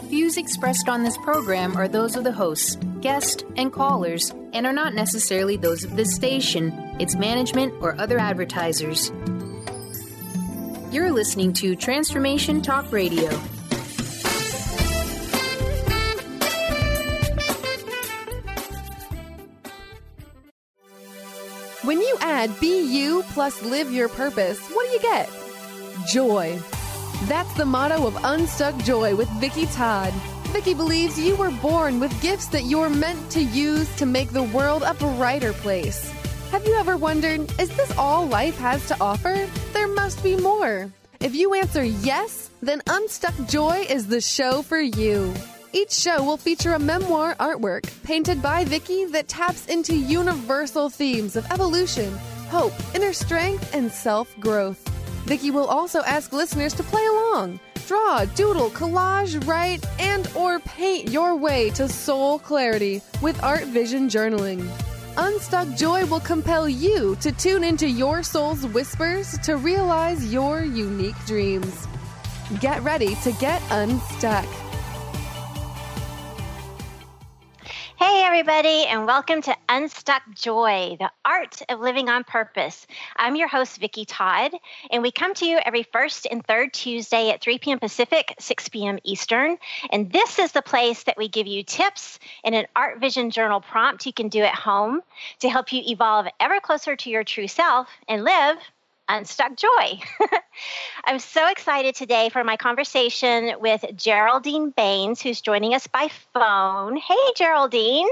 Views expressed on this program are those of the hosts, guests, and callers, and are not necessarily those of this station, its management, or other advertisers. You're listening to Transformation Talk Radio. When you add Be You plus Live Your Purpose, what do you get? Joy. That's the motto of Unstuck JOY with Vicki Todd. Vicki believes you were born with gifts that you're meant to use to make the world a brighter place. Have you ever wondered, is this all life has to offer? There must be more. If you answer yes, then Unstuck JOY is the show for you. Each show will feature a memoir artwork painted by Vicki that taps into universal themes of evolution, hope, inner strength, and self-growth. Vicki will also ask listeners to play along. Draw, doodle, collage, write, and or paint your way to soul clarity with Art Vision Journaling. Unstuck JOY will compel you to tune into your soul's whispers to realize your unique dreams. Get ready to get unstuck. Hey, everybody, and welcome to Unstuck JOY, the art of living on purpose. I'm your host, Vicki Todd, and we come to you every first and third Tuesday at 3 p.m. Pacific, 6 p.m. Eastern. And this is the place that we give you tips and an Art Vision Journal prompt you can do at home to help you evolve ever closer to your true self and live Unstuck JOY. I'm so excited today for my conversation with Geraldine Baines, who's joining us by phone. Hey, Geraldine.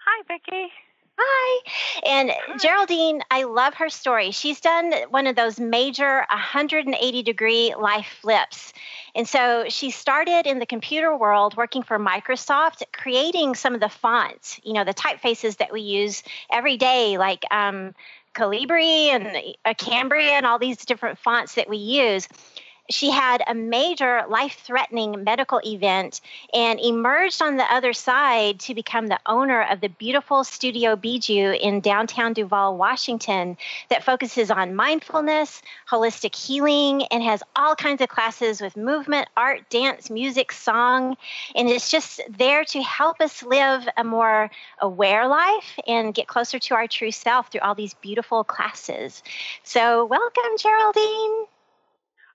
Hi, Vicki. Hi. And Hi. Geraldine, I love her story. She's done one of those major 180-degree life flips. And so she started in the computer world working for Microsoft, creating some of the fonts, the typefaces that we use every day, like Calibri and Cambria and all these different fonts that we use. She had a major life-threatening medical event and emerged on the other side to become the owner of the beautiful Studio Bijou in downtown Duvall, Washington, that focuses on mindfulness, holistic healing, and has all kinds of classes with movement, art, dance, music, song. And it's just there to help us live a more aware life and get closer to our true self through all these beautiful classes. So welcome, Geraldine.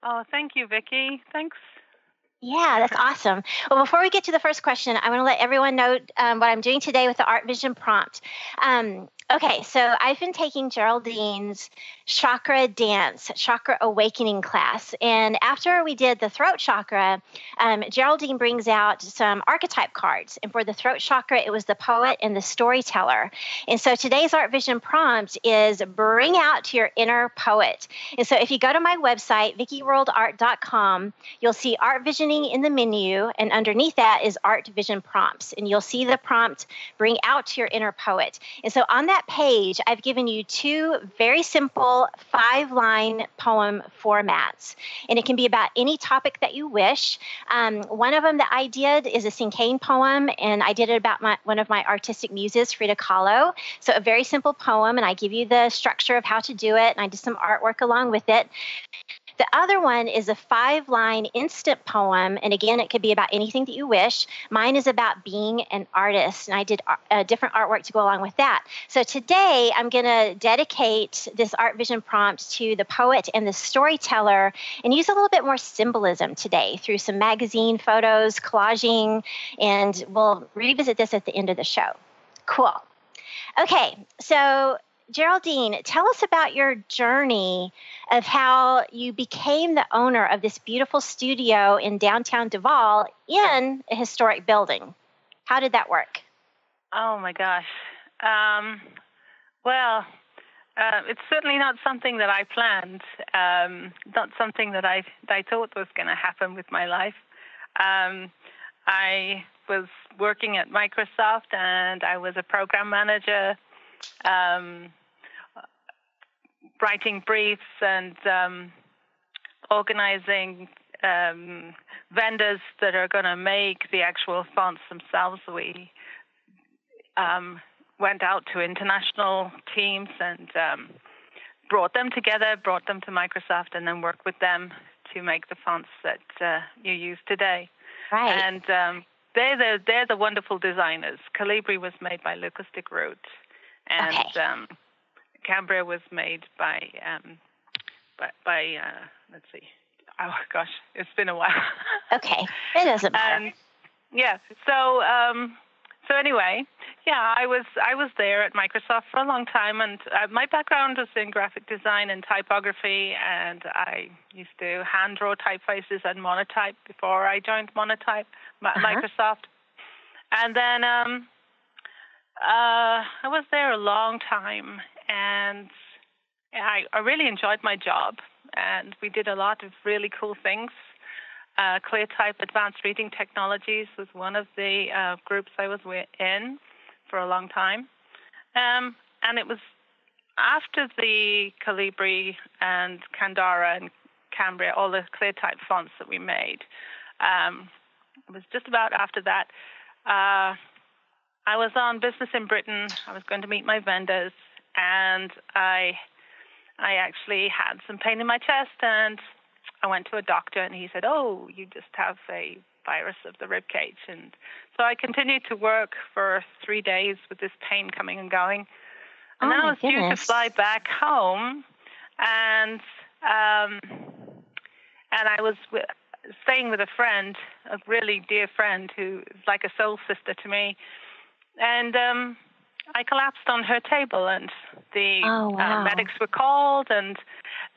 Oh, thank you, Vicki. Thanks. Yeah, that's awesome. Well, before we get to the first question, I want to let everyone know what I'm doing today with the Art Vision prompt. Okay, so I've been taking Geraldine's chakra dance, chakra awakening class. And after we did the throat chakra, Geraldine brings out some archetype cards. And for the throat chakra, it was the poet and the storyteller. And so today's Art Vision prompt is bring out your inner poet. And so if you go to my website, vickiworldart.com, you'll see Art Visioning in the menu. And underneath that is Art Vision prompts. And you'll see the prompt, bring out your inner poet. And so on that page, I've given you two very simple 5-line poem formats, and it can be about any topic that you wish. One of them that I did is a Cinquain poem, and I did it about one of my artistic muses, Frida Kahlo. So a very simple poem, and I give you the structure of how to do it, and I did some artwork along with it. The other one is a 5-line instant poem, and again, it could be about anything that you wish. Mine is about being an artist, and I did different artwork to go along with that. So today, I'm going to dedicate this Art Vision prompt to the poet and the storyteller and use a little bit more symbolism today through some magazine photos, collaging, and we'll revisit this at the end of the show. Cool. Okay, so Geraldine, tell us about your journey of how you became the owner of this beautiful studio in downtown Duvall in a historic building. How did that work? Oh, my gosh. It's certainly not something that I planned, not something that I thought was going to happen with my life. I was working at Microsoft, and I was a program manager, writing briefs and organizing vendors that are going to make the actual fonts themselves. We went out to international teams and brought them together, brought them to Microsoft, and then worked with them to make the fonts that you use today. Right. And they're the wonderful designers. Calibri was made by Acoustic Root, and Cambria was made by let's see. Oh gosh, it's been a while. Okay, it doesn't matter. Yeah. So anyway, yeah, I was there at Microsoft for a long time, and my background was in graphic design and typography, and I used to hand draw typefaces and monotype before I joined Microsoft. And then I was there a long time, and I really enjoyed my job, and we did a lot of really cool things. ClearType Advanced Reading Technologies was one of the groups I was in for a long time. And it was after the Calibri and Candara and Cambria, all the ClearType fonts that we made. It was just about after that. I was on business in Britain. I was going to meet my vendors, and I actually had some pain in my chest, and I went to a doctor, and he said, "Oh, you just have a virus of the rib cage." And so I continued to work for 3 days with this pain coming and going. And then I was due to fly back home, and I was staying with a friend, a really dear friend who is like a soul sister to me. And I collapsed on her table, and the medics were called. And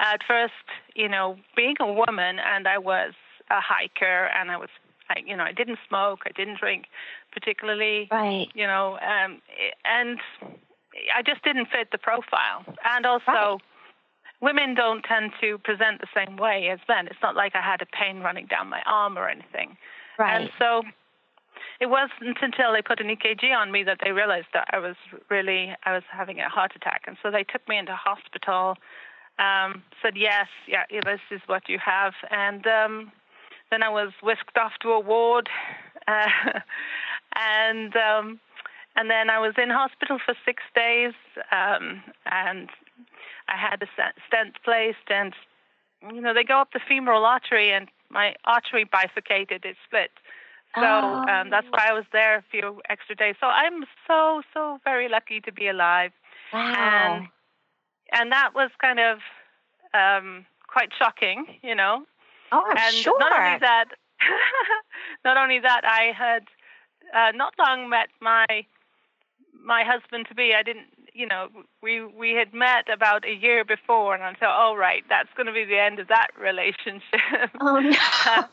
at first, being a woman, and I was a hiker, and I didn't smoke, I didn't drink particularly, right. And I just didn't fit the profile. And also, women don't tend to present the same way as men. It's not like I had a pain running down my arm or anything. Right. And so it wasn't until they put an EKG on me that they realized that I was having a heart attack. And so they took me into hospital, said, yes, this is what you have. And then I was whisked off to a ward. And then I was in hospital for 6 days, and I had a stent placed, and they go up the femoral artery, and my artery bifurcated, it split. So that's why I was there a few extra days. So I'm so very lucky to be alive. Wow. And that was kind of quite shocking, Oh, I'm sure. Not only that, I had not long met my husband to be. I didn't, we had met about a year before, and I thought, oh right, that's going to be the end of that relationship. Oh no.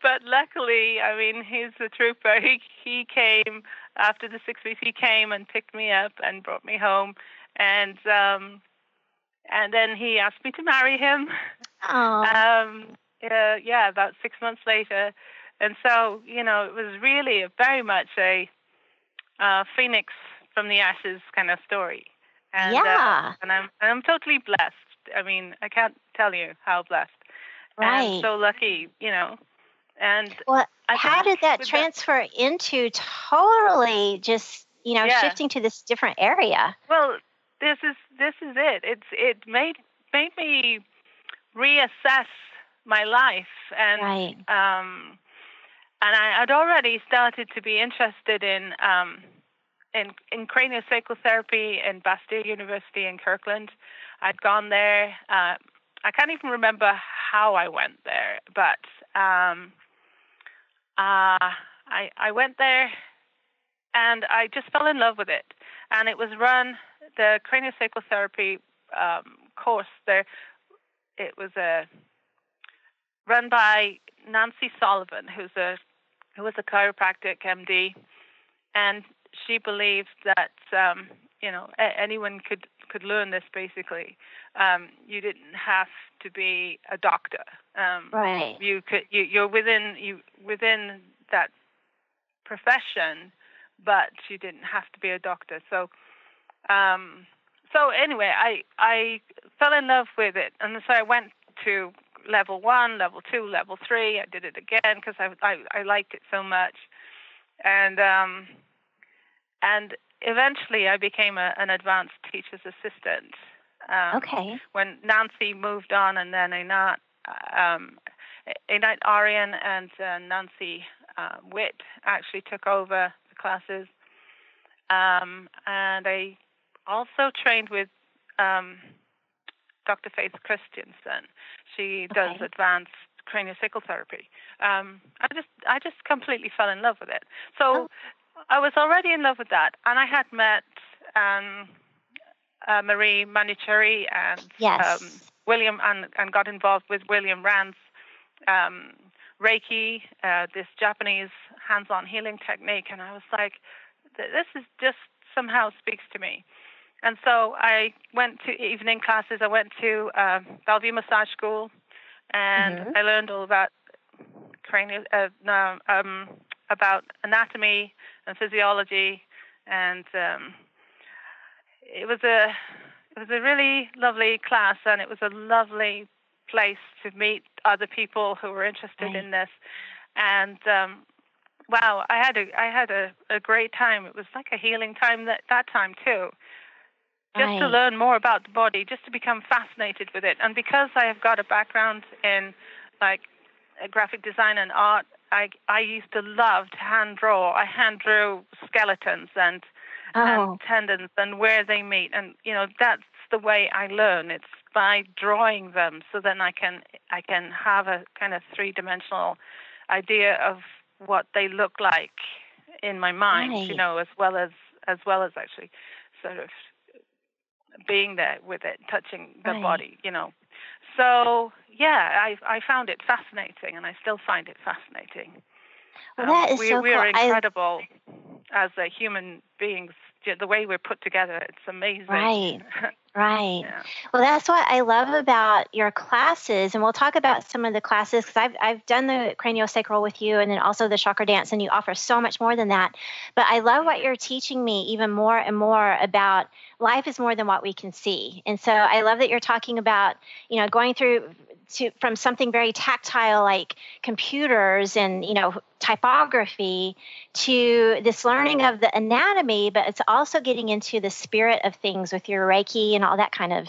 But luckily, I mean, he's a trooper. He came after the 6 weeks. He came and picked me up and brought me home, and then he asked me to marry him. Oh. About 6 months later. And so, it was really very much a phoenix from the ashes kind of story. And, and I'm totally blessed. I mean, I can't tell you how blessed. Right. And so lucky, And how did that transfer into totally just, shifting to this different area? Well, this is it. It made me reassess my life, and and I had already started to be interested in craniosacral therapy in Bastyr University in Kirkland. I'd gone there. I can't even remember how I went there, but I went there, and I just fell in love with it. And it was the craniosacral therapy course there. It was run by Nancy Sullivan, who was a chiropractic MD, and she believed that anyone could learn this. Basically, you didn't have to be a doctor. Right. You're within that profession, but you didn't have to be a doctor. So anyway, I fell in love with it, and so I went to level 1, level 2, level 3. I did it again because I liked it so much, and eventually I became an advanced teacher's assistant. When Nancy moved on, and then Ignite Arian and Nancy Witt actually took over the classes. And I also trained with Dr. Faith Christensen. She does advanced craniosacral therapy. I just completely fell in love with it. So I was already in love with that, and I had met Marie Manucheri and William, and got involved with William Rand's Reiki, this Japanese hands-on healing technique, and I was like, this is just somehow speaks to me. And so I went to evening classes. I went to Bellevue Massage School, and I learned all about about anatomy and physiology, and it was a really lovely class, and it was a lovely place to meet other people who were interested in this. And wow, I had a great time. It was like a healing time that time too. Just to learn more about the body, just to become fascinated with it. And because I have got a background in like graphic design and art, I used to love to hand draw. I hand drew skeletons and tendons and where they meet. And that's the way I learn. It's by drawing them, so then I can have a kind of three-dimensional idea of what they look like in my mind, as well as actually sort of being there with it, touching the body, So, yeah, I found it fascinating, and I still find it fascinating. Well, that is so cool. We are incredible as human beings. The way we're put together, it's amazing. Right. Yeah. Well, that's what I love about your classes, and we'll talk about some of the classes, because I've done the craniosacral with you, and then also the chakra dance, and you offer so much more than that. But I love what you're teaching me even more and more about life is more than what we can see. And so I love that you're talking about, going through from something very tactile like computers and, typography to this learning of the anatomy, but it's also getting into the spirit of things with your Reiki and all that kind of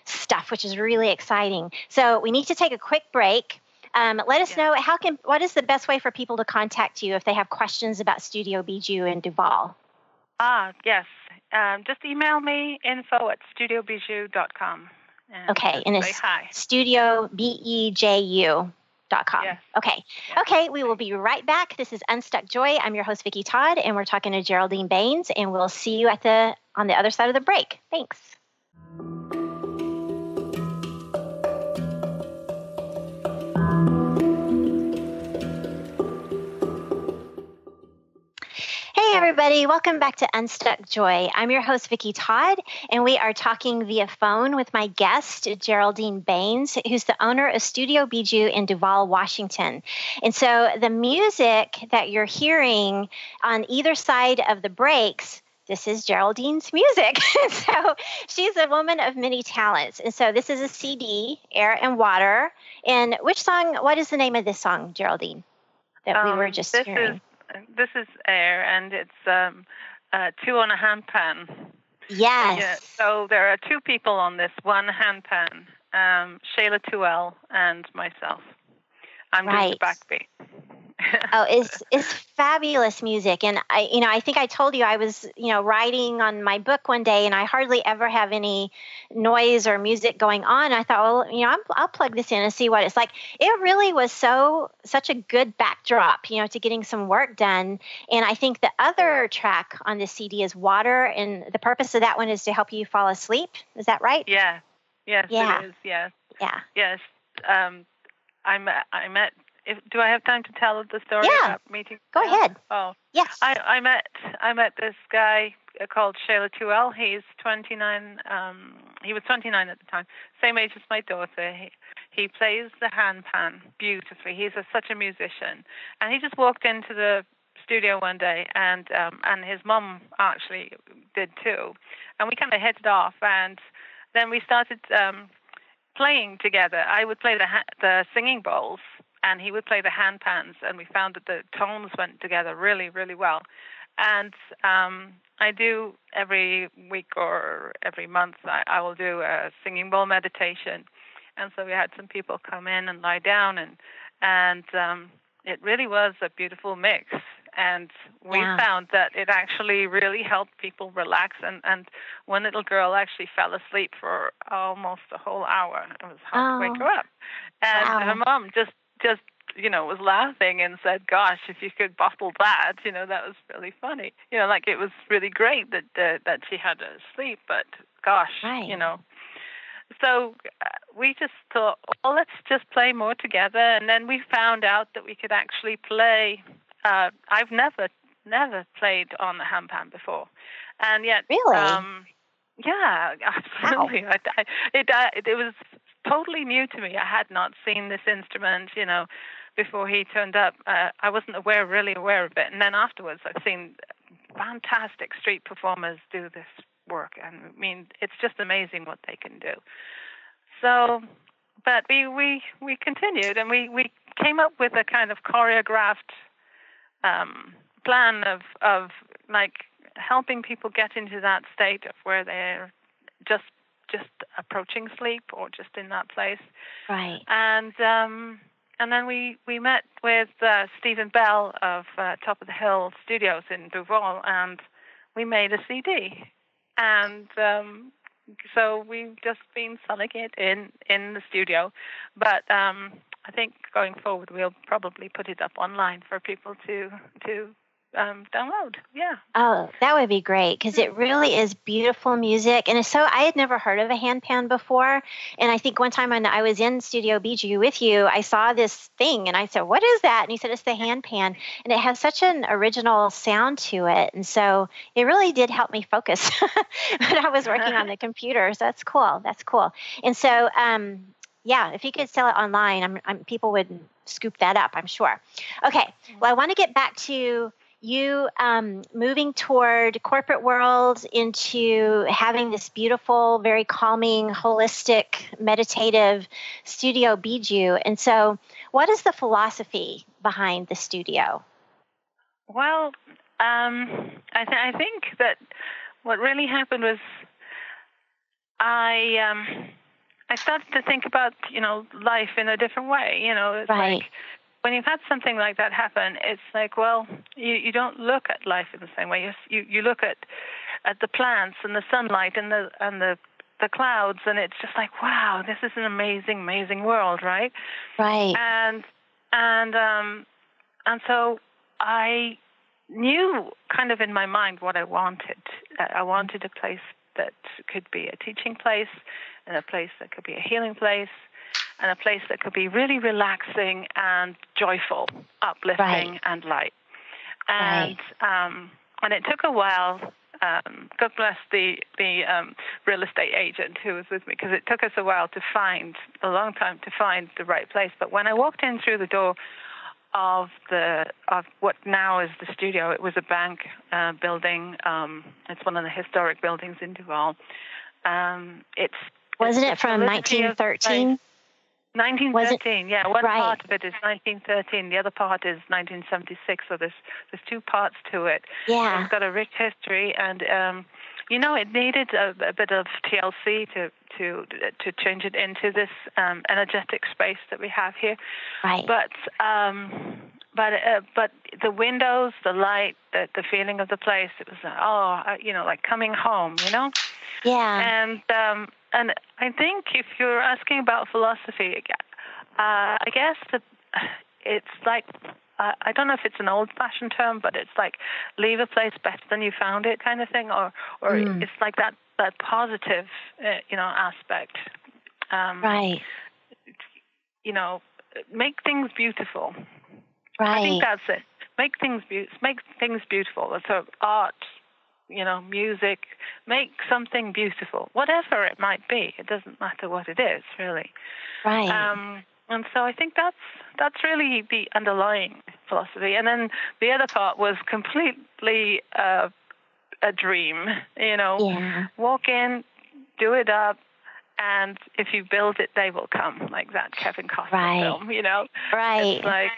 stuff, which is really exciting. So we need to take a quick break. Let us know what is the best way for people to contact you if they have questions about Studio Bijou in Duval? Yes. Just email me, info@studiobijou.com. Okay, and it's studiobejou.com. Yes. Okay. Yes. Okay, we will be right back. This is Unstuck Joy. I'm your host, Vicki Todd, and we're talking to Geraldine Baines, and we'll see you on the other side of the break. Thanks. Hey, everybody. Welcome back to Unstuck Joy. I'm your host, Vicki Todd, and we are talking via phone with my guest, Geraldine Baines, who's the owner of Studio Bijou in Duval, Washington. And so the music that you're hearing on either side of the breaks, this is Geraldine's music. So she's a woman of many talents. And so this is a CD, Air and Water. And what is the name of this song, Geraldine, that we were just hearing? This is Air, and it's 2 on a handpan. Yes. Yeah, so there are 2 people on this one handpan, Shayla Tuell and myself. I'm doing the backbeat. Oh, it's fabulous music. And I think I told you I was, writing on my book one day, and I hardly ever have any noise or music going on. I thought, well, I'll plug this in and see what it's like. It really was such a good backdrop, to getting some work done. And I think the other track on this CD is Water, and the purpose of that one is to help you fall asleep. Is that right? Yeah. Yes, yeah. It is. Yes. Yeah. Yes. I met. Do I have time to tell the story about meeting? Go ahead. Oh, yes. I met this guy called Shayla Tuell. He's 29. He was 29 at the time, same age as my daughter. He plays the handpan beautifully. He's such a musician, and he just walked into the studio one day, and his mom actually did too, and we kind of hit it off, and then we started playing together. I would play the singing bowls, and he would play the handpans, and we found that the tones went together really, really well. And I do every week or every month, I will do a singing bowl meditation. And so we had some people come in and lie down, and And it really was a beautiful mix. And we found that it actually really helped people relax. And one little girl actually fell asleep for almost a whole hour. It was hard to wake her up. And her mom just was laughing and said, gosh, if you could bottle that, that was really funny. Like, it was really great that she had to sleep, but gosh, So we just thought, well, let's just play more together. And then we found out that we could actually play. I've never played on the handpan before. And yet, really? Yeah, absolutely. Wow. It was totally new to me. I had not seen this instrument, before he turned up. I wasn't really aware of it. And then afterwards, I've seen fantastic street performers do this work. And I mean, it's just amazing what they can do. So, but we continued, and we came up with a kind of choreographed plan of like helping people get into that state of where they're just approaching sleep or just in that place. Right. And then we met with Stephen Bell of Top of the Hill Studios in Duval, and we made a CD. And so we've just been selling it in the studio. But I think going forward, we'll probably put it up online for people to download. Yeah. Oh, that would be great, because it really is beautiful music. And I had never heard of a handpan before. And I think one time when I was in Studio Bijou with you, I saw this thing and I said, what is that? And he said, it's the handpan. And it has such an original sound to it. And so it really did help me focus when I was working on the computer. So that's cool. That's cool. And so, if you could sell it online, people would scoop that up, I'm sure. Okay. Well, I want to get back to you moving toward corporate world into having this beautiful, very calming, holistic, meditative Studio Bijou. And so what is the philosophy behind the studio? Well, I think that what really happened was I started to think about, life in a different way. It's right. like, when you've had something like that happen, it's like, well, you don't look at life in the same way. You look at the plants and the sunlight and the clouds, and it's just like, wow, this is an amazing, amazing world, right? Right. And so I knew kind of in my mind what I wanted. I wanted a place that could be a teaching place, and a place that could be a healing place, and a place that could be really relaxing and joyful, uplifting and light. And it took a while. God bless the real estate agent who was with me, because it took us a long time to find the right place. But when I walked in through the door of what now is the studio, it was a bank building. It's one of the historic buildings in Duval. Wasn't it from 1913? 1913, yeah. One right. part of it is 1913. The other part is 1976. So there's two parts to it. Yeah. It's got a rich history, and it needed a bit of TLC to change it into this energetic space that we have here. Right. But the windows, the light, the feeling of the place, it was like coming home, Yeah. And I think if you're asking about philosophy, I guess that it's like, I don't know if it's an old-fashioned term, but it's like leave a place better than you found it kind of thing, or it's like that positive, aspect. Right. Make things beautiful. Right. I think that's it. Make things beautiful. So art, music, make something beautiful, whatever it might be. It doesn't matter what it is, really. Right. And so I think that's really the underlying philosophy. And then the other part was completely a dream. Walk in, do it up, and if you build it, they will come, like that Kevin Costner film. Right. It's like,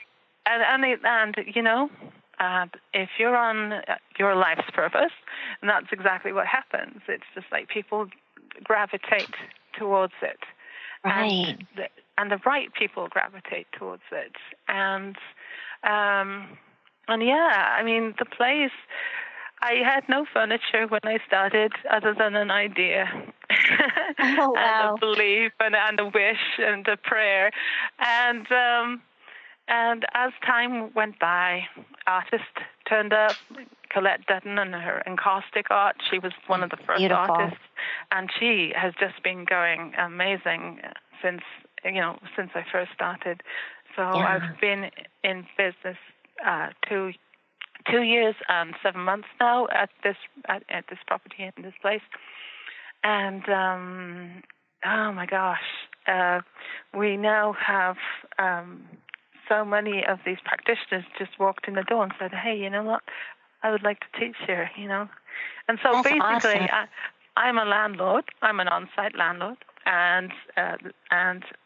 if you're on your life's purpose, and that's exactly what happens. It's just like people gravitate towards it. Right. the right people gravitate towards it. And yeah, I mean, the place, I had no furniture when I started other than an idea Oh, wow. and a belief and a wish and a prayer. And as time went by, artists turned up. Colette Dutton and her encaustic art. She was one of the first Beautiful. artists, and she has just been going amazing since I first started. So I've been in business 2 years and 7 months now at this property in this place, and oh my gosh, we now have so many of these practitioners just walked in the door and said, "Hey, you know what? I would like to teach here," And so That's basically, awesome. I'm a landlord. I'm an on-site landlord, and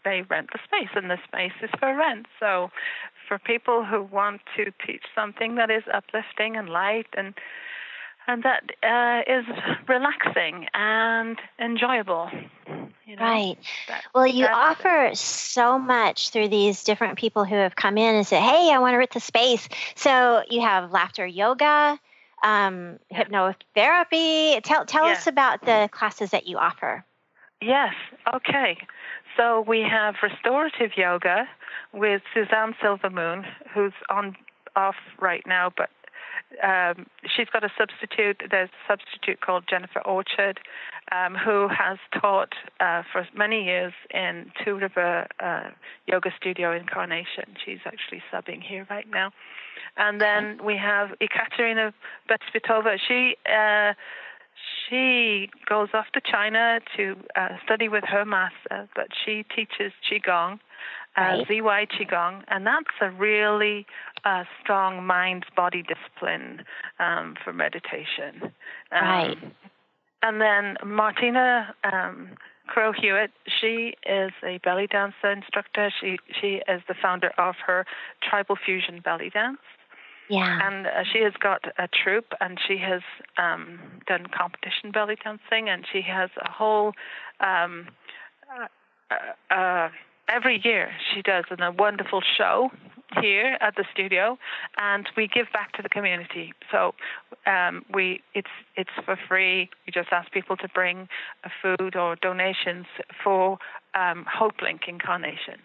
they rent the space, and the space is for rent. So for people who want to teach something that is uplifting and light and that is relaxing and enjoyable. Right. Well, you offer so much through these different people who have come in and said, "Hey, I want to rent the space." So you have laughter yoga, hypnotherapy. Tell us about the classes that you offer. Yes. Okay. So we have restorative yoga with Suzanne Silvermoon, who's off right now, but she's got a substitute. There's a substitute called Jennifer Orchard, who has taught for many years in Two River Yoga Studio in Carnation. She's actually subbing here right now. And then we have Ekaterina Betsvitova. She goes off to China to study with her master, but she teaches Qigong, ZY Qigong, and that's a really strong mind-body discipline for meditation. Right. And then Martina Crow-Hewitt, she is a belly dancer instructor. She is the founder of her Tribal Fusion Belly Dance. Yeah. And she has got a troupe, and she has done competition belly dancing, and she has a whole every year she does a wonderful show here at the studio, and we give back to the community. So it's for free. We just ask people to bring food or donations for Hope Link Incarnation.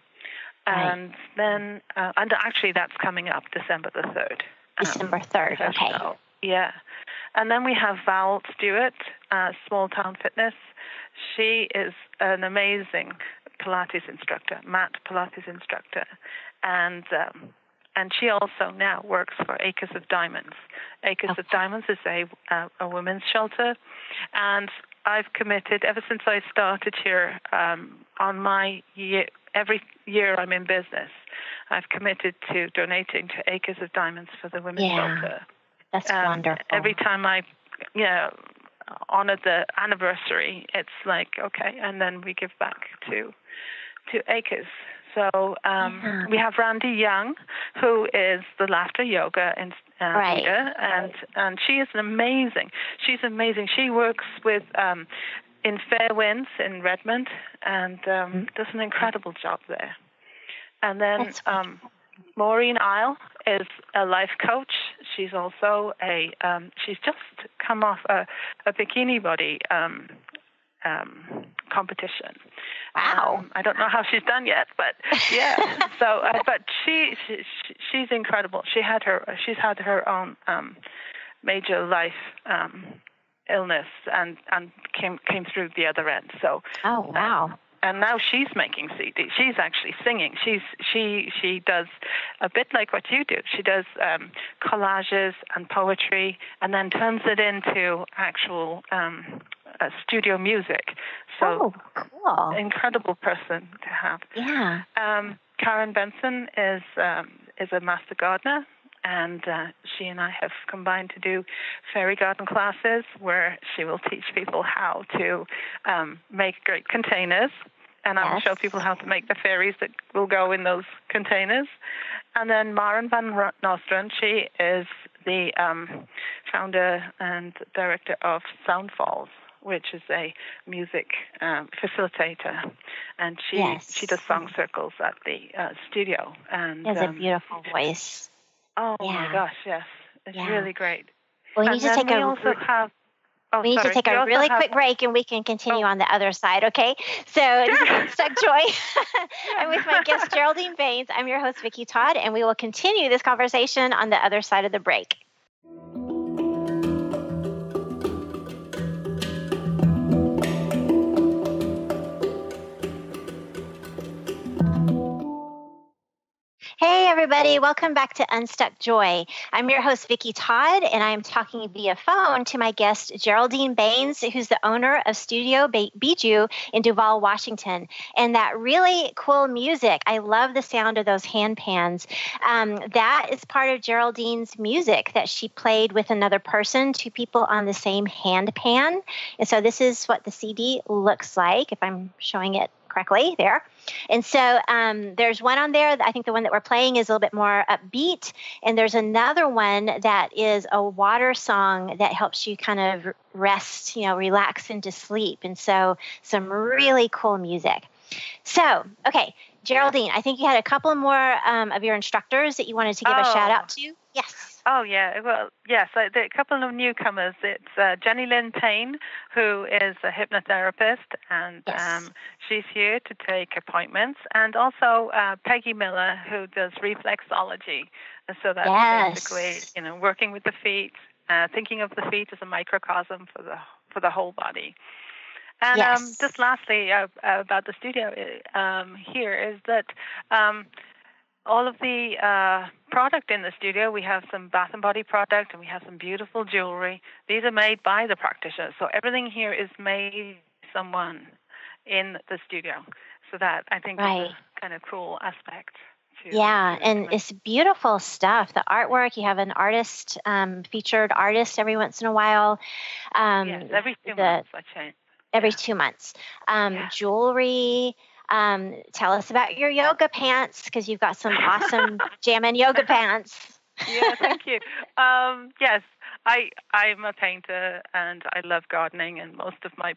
And then, and actually that's coming up December the 3rd. December 3rd, okay. So, yeah. And then we have Val Stewart, Small Town Fitness. She is an amazing Pilates instructor, mat Pilates instructor. And she also now works for Acres of Diamonds. Acres of Diamonds is a women's shelter. And I've committed, ever since I started here, on my year, every year I'm in business, I've committed to donating to Acres of Diamonds for the women's shelter. That's wonderful. Every time I honor the anniversary, it's like, okay, and then we give back to Acres. So we have Randy Young, who is the laughter yoga leader, and she is amazing. She's amazing. She works with in Fair Winds in Redmond, and does an incredible job there. And then Maureen Isle is a life coach. She's also she's just come off a bikini body competition. Wow. I don't know how she's done yet, but yeah. So, but she's incredible. She's had her own major life illness and came through the other end. So. Oh wow. And now she's making CDs. She's actually singing. She does a bit like what you do. She does collages and poetry, and then turns it into actual studio music. So, cool! Incredible person to have. Yeah. Karen Benson is a master gardener, and she and I have combined to do fairy garden classes where she will teach people how to make great containers, and I will show people how to make the fairies that will go in those containers. And then Maren van Nostrand, she is the founder and director of Sound Falls, which is a music facilitator, and she does song circles at the studio. And has a beautiful voice. Oh my gosh, yes, it's really great. Well, we need to take we need to take a really quick break, and we can continue on the other side, okay? So this is Unstuck Joy. I'm with my guest, Geraldine Baines. I'm your host, Vicki Todd, and we will continue this conversation on the other side of the break. Hey, everybody. Welcome back to Unstuck Joy. I'm your host, Vicki Todd, and I'm talking via phone to my guest, Geraldine Baines, who's the owner of Studio Bijou in Duvall, Washington. And that really cool music, I love the sound of those hand pans. That is part of Geraldine's music that she played with another person, two people on the same hand pan. And so this is what the CD looks like, if I'm showing it correctly there. And so there's one on there, I think the one that we're playing is a little bit more upbeat. And there's another one that is a water song that helps you kind of rest, relax into sleep. And so some really cool music. So, okay, Geraldine, I think you had a couple more of your instructors that you wanted to give a shout out to. Yes. Oh, yeah. Well, yes, a couple of newcomers. It's Jenny Lynn Payne, who is a hypnotherapist, and she's here to take appointments, and also Peggy Miller, who does reflexology. So that's basically, working with the feet, thinking of the feet as a microcosm for the whole body. And just lastly about the studio here is that all of the product in the studio, we have some bath and body product, and we have some beautiful jewelry. These are made by the practitioners. So everything here is made by someone in the studio. So that, I think, is a kind of cool aspect. And it's beautiful stuff. The artwork, you have an artist, featured artist every once in a while. Yes, every 2 months I change. Every 2 months. Jewelry. Tell us about your yoga pants, because you've got some awesome jammin' yoga pants. Yeah, thank you. Yes, I'm a painter, and I love gardening, and most of my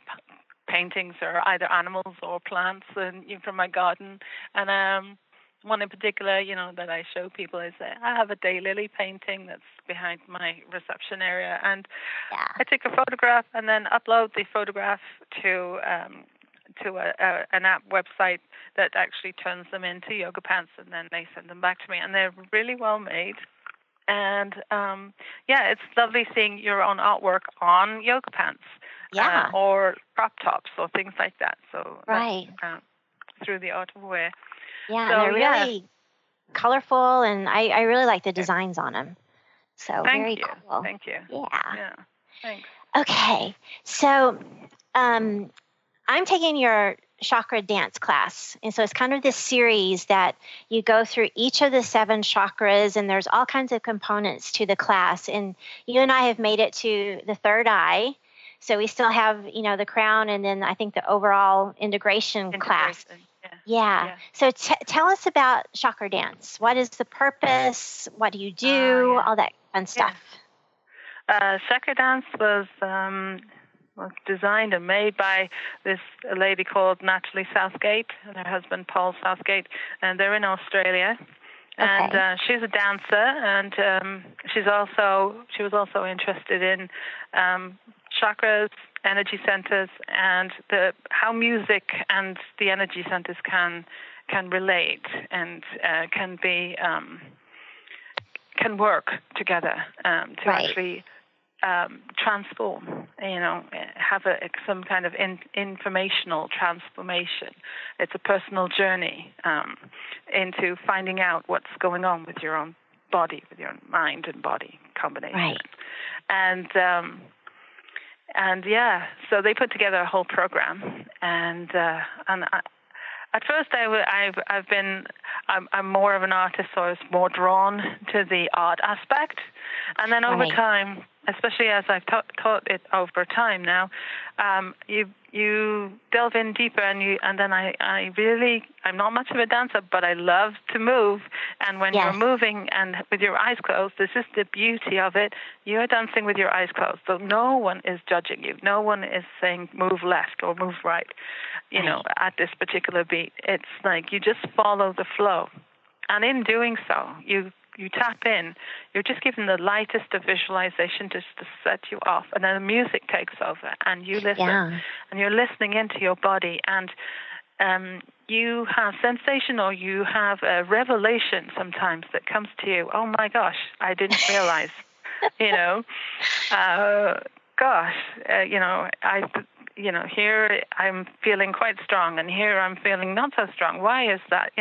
paintings are either animals or plants from my garden. And one in particular, that I show people is I have a daylily painting that's behind my reception area, and I take a photograph and then upload the photograph to an app website that actually turns them into yoga pants, and then they send them back to me, and they're really well made. And it's lovely seeing your own artwork on yoga pants, or crop tops or things like that. So through the art of wear. Yeah, so, they're really colorful, and I really like the designs on them. So very cool. Thank you. Yeah. Thanks. Okay, so I'm taking your chakra dance class. And so it's kind of this series that you go through each of the 7 chakras, and there's all kinds of components to the class. And you and I have made it to the third eye. So we still have, the crown, and then I think the overall integration class. Yeah. So tell us about chakra dance. What is the purpose? What do you do? All that fun stuff. Chakra dance was designed and made by this lady called Natalie Southgate and her husband Paul Southgate, and they're in Australia. And she's a dancer, and she was also interested in chakras, energy centers, and how music and the energy centers can relate and can work together to actually transform, have some kind of informational transformation. It's a personal journey into finding out what's going on with your own body, with your own mind and body combination. Right. So they put together a whole program, and at first I'm more of an artist, so I was more drawn to the art aspect, and then over time, especially as I've taught it over time now, you delve in deeper, and then I'm not much of a dancer, but I love to move, And when Yes. you're moving and with your eyes closed, this is the beauty of it. You're dancing with your eyes closed. So no one is judging you. No one is saying move left or move right, at this particular beat. It's like you just follow the flow. And in doing so, you tap in. You're just given the lightest of visualization just to set you off. And then the music takes over and you listen. Yeah. And you're listening into your body. And you have sensation or you have a revelation sometimes that comes to you. Oh, my gosh, I didn't realize, here I'm feeling quite strong and here I'm feeling not so strong. Why is that?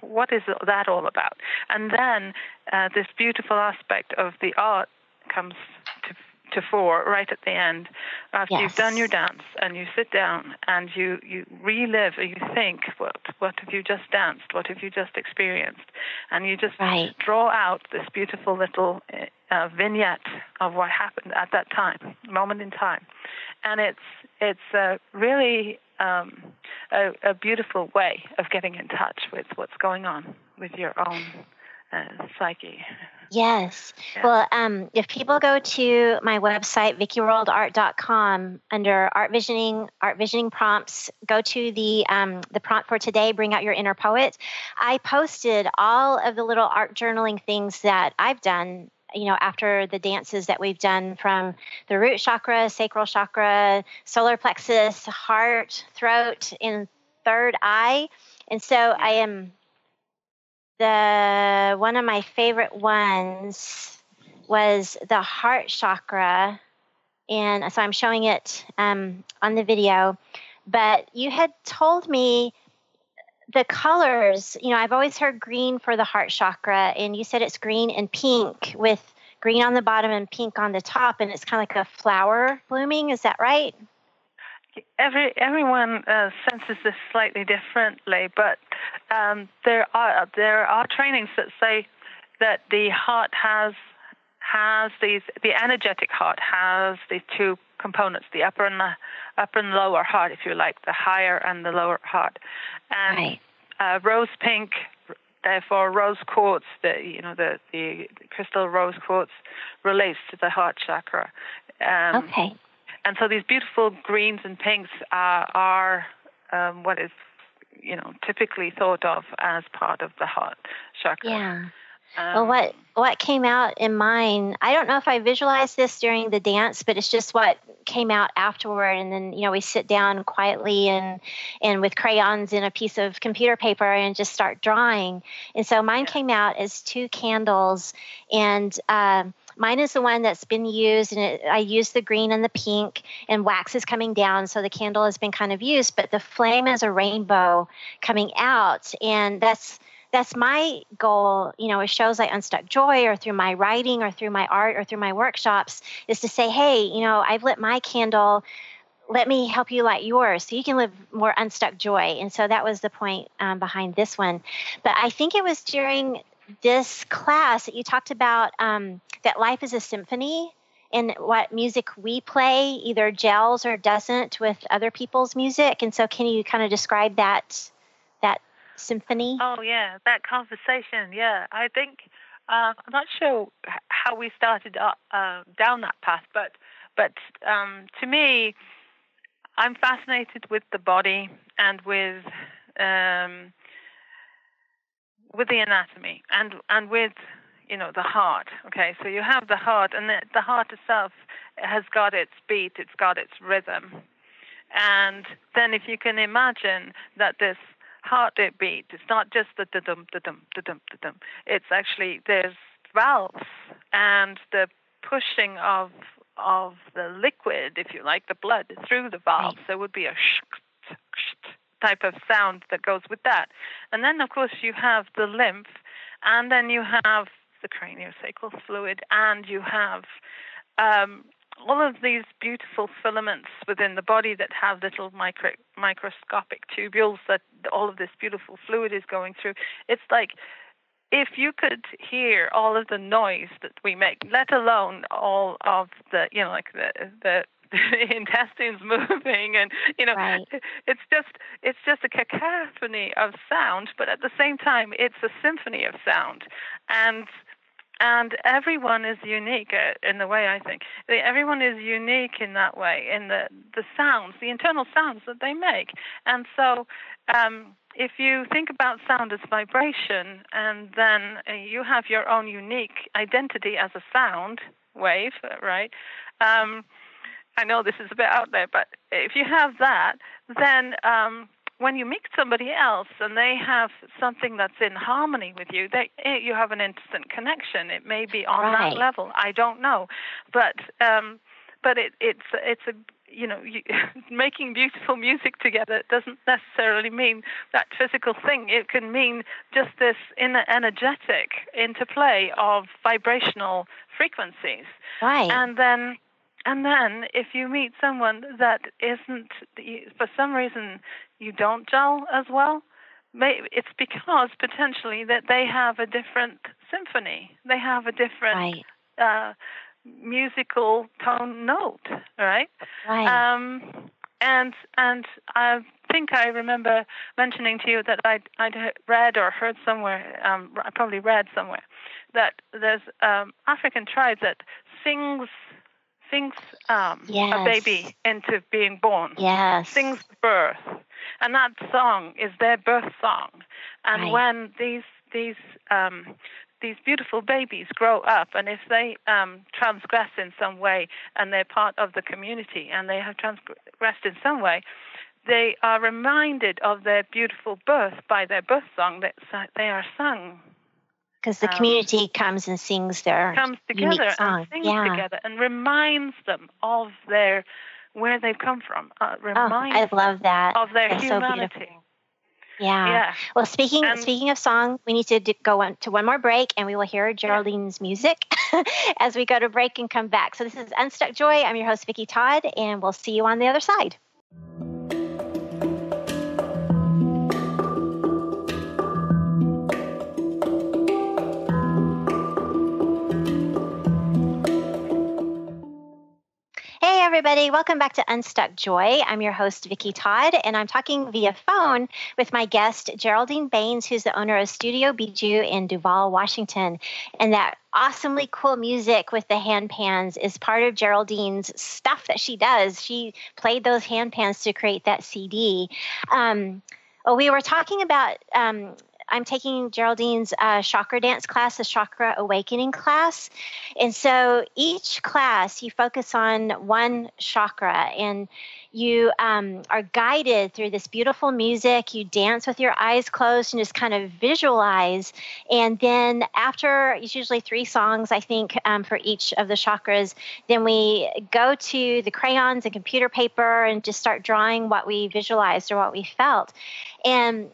What is that all about? And then this beautiful aspect of the art comes to fore right at the end, after you've done your dance and you sit down and you relive or you think, what have you just danced? What have you just experienced? And you just draw out this beautiful little vignette of what happened at that time, moment in time. And it's really a beautiful way of getting in touch with what's going on with your own psyche. Yes. Yeah. Well, if people go to my website, VickiWorldArt.com, under art visioning prompts, go to the prompt for today, bring out your inner poet. I posted all of the little art journaling things that I've done, after the dances that we've done, from the root chakra, sacral chakra, solar plexus, heart, throat, and third eye. And so I am... one of my favorite ones was the heart chakra, and so I'm showing it on the video. But you had told me the colors. I've always heard green for the heart chakra, and you said it's green and pink, with green on the bottom and pink on the top, and it's kind of like a flower blooming. Is that right? Everyone senses this slightly differently, but there are trainings that say that the heart has the energetic heart has these two components, the upper and lower heart, if you like, the higher and the lower heart. And rose pink, therefore rose quartz, the crystal rose quartz relates to the heart chakra. Okay. And so these beautiful greens and pinks are what is, typically thought of as part of the heart chakra. Yeah. Well, what came out in mine, I don't know if I visualized this during the dance, but it's just what came out afterward. And then, we sit down quietly and with crayons and a piece of computer paper and just start drawing. And so mine came out as two candles, and mine is the one that's been used, and I used the green and the pink, and wax is coming down, so the candle has been kind of used, but the flame is a rainbow coming out, and that's my goal, with shows like Unstuck Joy, or through my writing, or through my art, or through my workshops, is to say, hey, I've lit my candle, let me help you light yours so you can live more unstuck joy. And so that was the point behind this one. But I think it was during this class that you talked about that life is a symphony, and what music we play either gels or doesn't with other people's music. And so can you kind of describe that symphony? Oh, yeah, that conversation, yeah. I think, I'm not sure how we started down that path, but to me, I'm fascinated with the body and with the anatomy and with the heart. Okay, so you have the heart, and the heart itself has got its beat, it's got its rhythm. And then if you can imagine that this heart beat, it's not just the da-dum, da-dum, da-dum, da-dum. It's actually, there's valves and the pushing of the liquid, if you like, the blood through the valves. There would be a type of sound that goes with that. And then, of course, you have the lymph, and then you have the craniosacral fluid, and you have all of these beautiful filaments within the body that have little microscopic tubules that all of this beautiful fluid is going through. It's like if you could hear all of the noise that we make, let alone all of the, the the intestines moving, and Right. it's just a cacophony of sound, but at the same time, it's a symphony of sound, and everyone is unique in the way I think. Everyone is unique in that way, in the sounds, the internal sounds that they make. And so if you think about sound as vibration, and then you have your own unique identity as a sound wave, right? I know this is a bit out there, but if you have that, then when you meet somebody else and they have something that's in harmony with you, you have an instant connection. It may be on that level. I don't know, but it's a making beautiful music together doesn't necessarily mean that physical thing. It can mean just this energetic interplay of vibrational frequencies. Right. And then if you meet someone that isn't, for some reason, you don't gel as well, it's because potentially that they have a different symphony. They have a different musical tone note, right? Right. And I think I remember mentioning to you that I'd read or heard somewhere, I probably read somewhere, that there's African tribe that sings a baby into being born. Yes. Sings birth. And that song is their birth song. And when these beautiful babies grow up, and if they transgress in some way, and they're part of the community, and they have transgressed in some way, they are reminded of their beautiful birth by their birth song that they are sung. Because the community comes and sings their unique song. And sings together and reminds them of where they've come from. I love that. Of their That's humanity. So beautiful. Yeah. Well, speaking of song, we need to go on to one more break, and we will hear Geraldine's music as we go to break and come back. So this is Unstuck Joy. I'm your host, Vicki Todd, and we'll see you on the other side. Hey, everybody. Welcome back to Unstuck Joy. I'm your host, Vicki Todd, and I'm talking via phone with my guest, Geraldine Baines, who's the owner of Studio Bijou in Duvall, Washington. And that awesomely cool music with the hand pans is part of Geraldine's stuff that she does. She played those hand pans to create that CD. We were talking about... I'm taking Geraldine's chakra dance class, the chakra awakening class. And so each class, you focus on one chakra, and you are guided through this beautiful music. You dance with your eyes closed and just kind of visualize. And then after, it's usually 3 songs, I think, for each of the chakras, then we go to the crayons and computer paper and just start drawing what we visualized or what we felt. And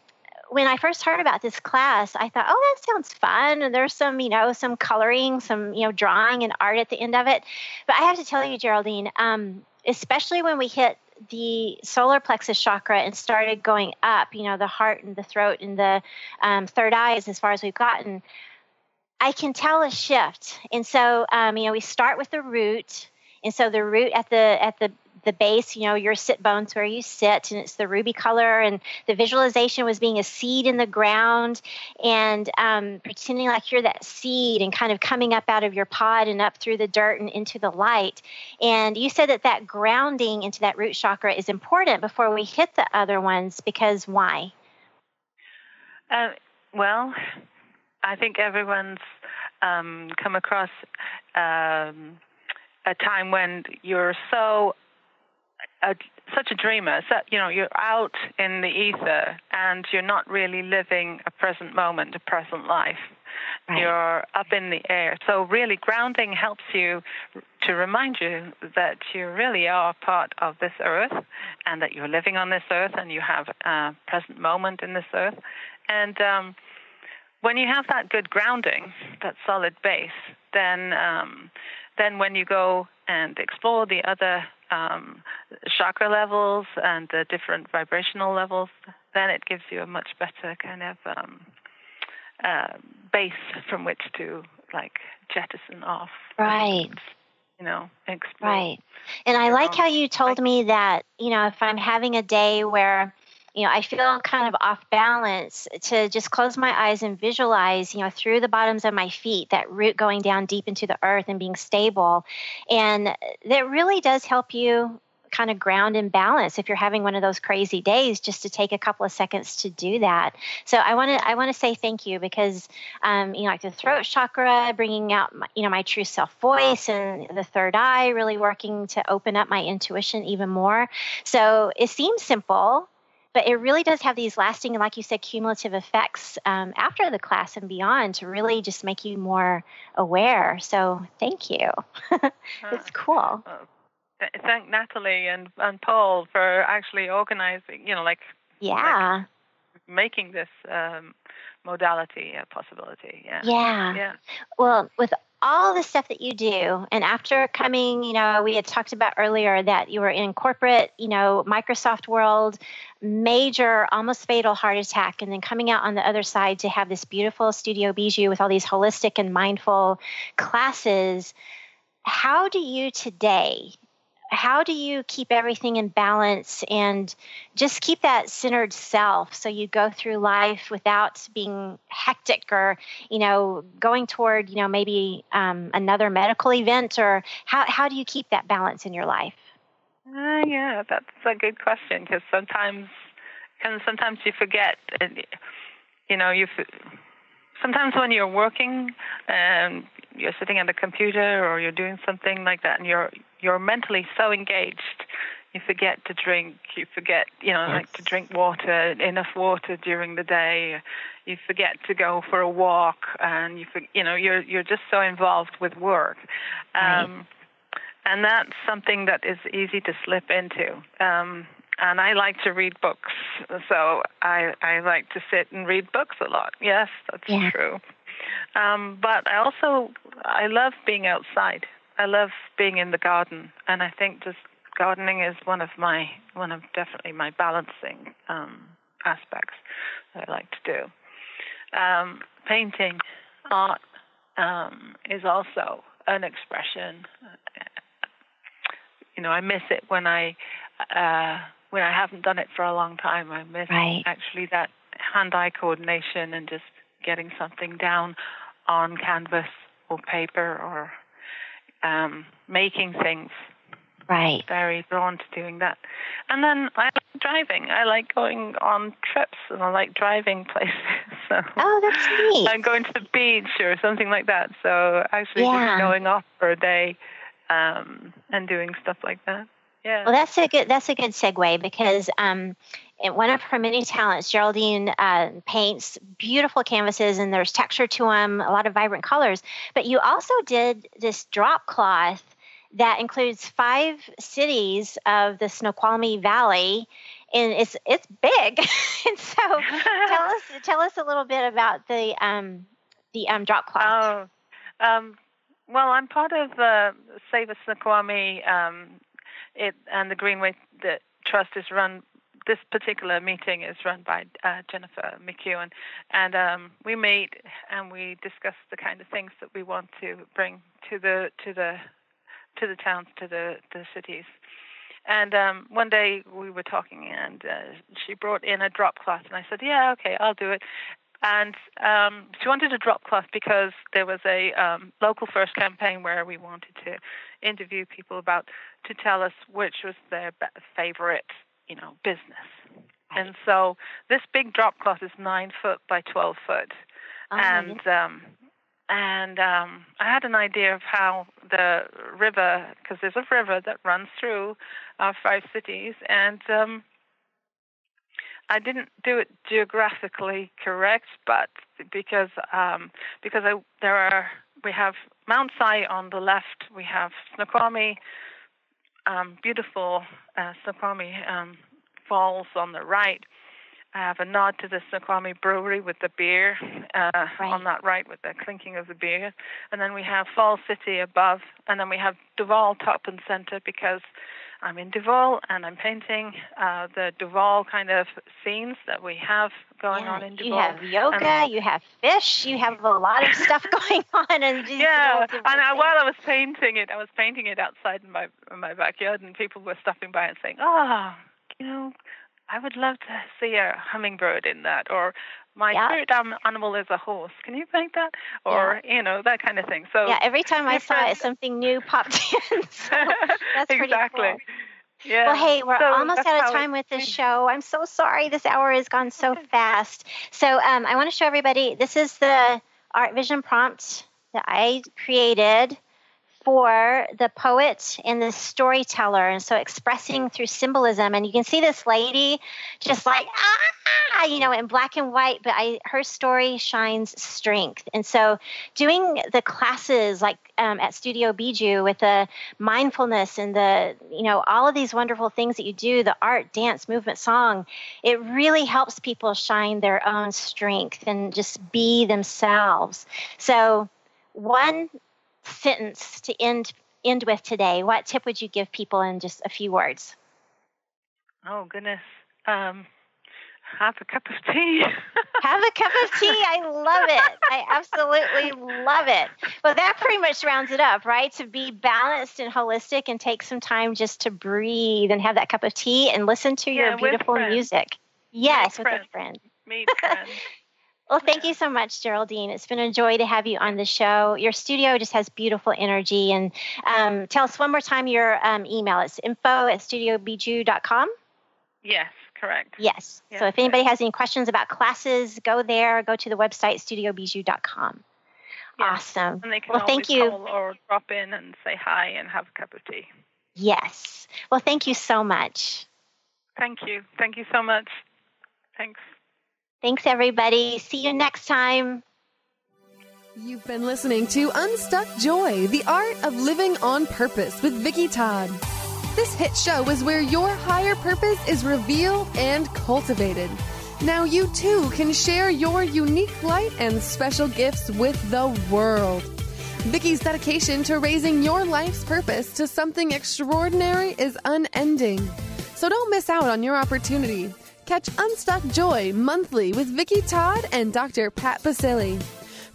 when I first heard about this class, I thought, oh, that sounds fun. And there's some, some coloring, some, drawing and art at the end of it. But I have to tell you, Geraldine, especially when we hit the solar plexus chakra and started going up, the heart and the throat and the third eye is as far as we've gotten, I can tell a shift. And so, we start with the root. And so the root at the base, your sit bones where you sit, and it's the ruby color, and the visualization was being a seed in the ground, and pretending like you're that seed and kind of coming up out of your pod and up through the dirt and into the light. And you said that grounding into that root chakra is important before we hit the other ones, because why? Well, I think everyone's come across a time when you're such a dreamer, so, you're out in the ether and you're not really living a present moment, a present life. Right. You're up in the air. So really grounding helps you to remind you that you really are part of this earth, and that you're living on this earth, and you have a present moment in this earth. And when you have that good grounding, that solid base, then when you go and explore the other chakra levels and the different vibrational levels, then it gives you a much better kind of base from which to jettison off. Right. explore. Right. And I like how you told me that, if I'm having a day where, I feel kind of off balance, to just close my eyes and visualize, through the bottoms of my feet, that root going down deep into the earth and being stable. And that really does help you kind of ground and balance if you're having one of those crazy days, just to take a couple of seconds to do that. So I want to say thank you, because like the throat chakra, bringing out my true self voice, and the third eye really working to open up my intuition even more. So it seems simple, but it really does have these lasting, like you said, cumulative effects after the class and beyond, to really just make you more aware. So thank you. It's cool. Thank Natalie and Paul for actually organizing, Yeah. making this modality a possibility. Yeah. Well, with all the stuff that you do, and after coming, we had talked about earlier that you were in corporate, Microsoft world, major, almost fatal heart attack, and then coming out on the other side to have this beautiful Studio Bijou with all these holistic and mindful classes. How do you keep everything in balance and just keep that centered self, so you go through life without being hectic or, going toward, maybe another medical event? Or how do you keep that balance in your life? Yeah, that's a good question, because sometimes you forget, sometimes when you're working and you're sitting at a computer or you're doing something like that, and you're mentally so engaged, you forget to drink. You forget, to drink water, enough water during the day. You forget to go for a walk, and you're just so involved with work, and that's something that is easy to slip into. And I like to read books, so I like to sit and read books a lot. Yes, that's true. But I love being outside. I love being in the garden, and I think just gardening is one of definitely my balancing aspects that I like to do. Painting, art is also an expression. I miss it when I haven't done it for a long time. I miss actually that hand-eye coordination and just getting something down on canvas or paper, or making things. Right. Very drawn to doing that. And then I like driving. I like going on trips, and I like driving places. So that's neat. I'm going to the beach or something like that. So actually just going off for a day and doing stuff like that. Yeah. Well, that's a good segue, because one of her many talents, Geraldine paints beautiful canvases, and there's texture to them, a lot of vibrant colors. But you also did this drop cloth that includes 5 cities of the Snoqualmie Valley, and it's big. And so tell us a little bit about the drop cloth. Well, I'm part of Save a Snoqualmie. And the Greenway Trust is run. This particular meeting is run by Jennifer McEwen, and we meet and we discuss the kind of things that we want to bring to the towns, to the cities. And one day we were talking, and she brought in a drop cloth, and I said, "Yeah, okay, I'll do it." And she wanted a drop cloth because there was a local first campaign where we wanted to interview people to tell us which was their favorite, business. And so this big drop cloth is 9 foot by 12 foot. And I had an idea of how the river, because there's a river that runs through our 5 cities, and I didn't do it geographically correct, but because we have Mount Si on the left, we have Snoqualmie, beautiful Snoqualmie Falls on the right. I have a nod to the Snoqualmie Brewery with the beer on that right, with the clinking of the beer. And then we have Falls City above, and then we have Duval top and center, because I'm in Duval, and I'm painting the Duval kind of scenes that we have going on in Duval. You have yoga, you have fish, you have a lot of stuff going on. And while I was painting it outside in my backyard, and people were stopping by and saying, "Oh, I would love to see a hummingbird in that," or "My spirit animal is a horse. Can you paint that?" Or, that kind of thing. So every time I saw it, something new popped in. So that's pretty cool. Yeah. Well, hey, we're almost out of time with this show. I'm so sorry. This hour has gone so fast. So I want to show everybody, this is the Art Vision prompt that I created for the poet and the storyteller, and so expressing through symbolism. And you can see this lady just like in black and white, but her story shines strength. And so doing the classes like at Studio Bijou with the mindfulness and the all of these wonderful things that you do, the art, dance, movement, song, it really helps people shine their own strength and just be themselves. So one sentence to end with today. What tip would you give people in just a few words? Oh, goodness. Have a cup of tea. Have a cup of tea. I love it. I absolutely love it. Well, that pretty much rounds it up, right? To be balanced and holistic and take some time just to breathe and have that cup of tea and listen to your beautiful music. Yes, with a friend. Meet friends. Well, thank you so much, Geraldine. It's been a joy to have you on the show. Your studio just has beautiful energy. And tell us one more time your email. It's info@studiobijou.com. Yes, correct. Yes. So if anybody has any questions about classes, go there. Go to the website, studiobijou.com. Yes. Awesome. And they can always call or drop in and say hi and have a cup of tea. Yes. Well, thank you so much. Thank you. Thank you so much. Thanks. Thanks, everybody. See you next time. You've been listening to Unstuck Joy, the art of living on purpose with Vicki Todd. This hit show is where your higher purpose is revealed and cultivated. Now you too can share your unique light and special gifts with the world. Vicki's dedication to raising your life's purpose to something extraordinary is unending. So don't miss out on your opportunity. Catch Unstuck Joy monthly with Vicki Todd and Dr. Pat Basile.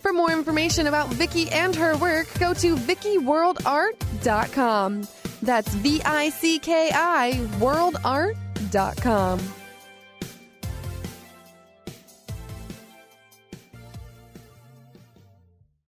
For more information about Vicki and her work, go to VickiWorldArt.com. That's VICKI worldart.com.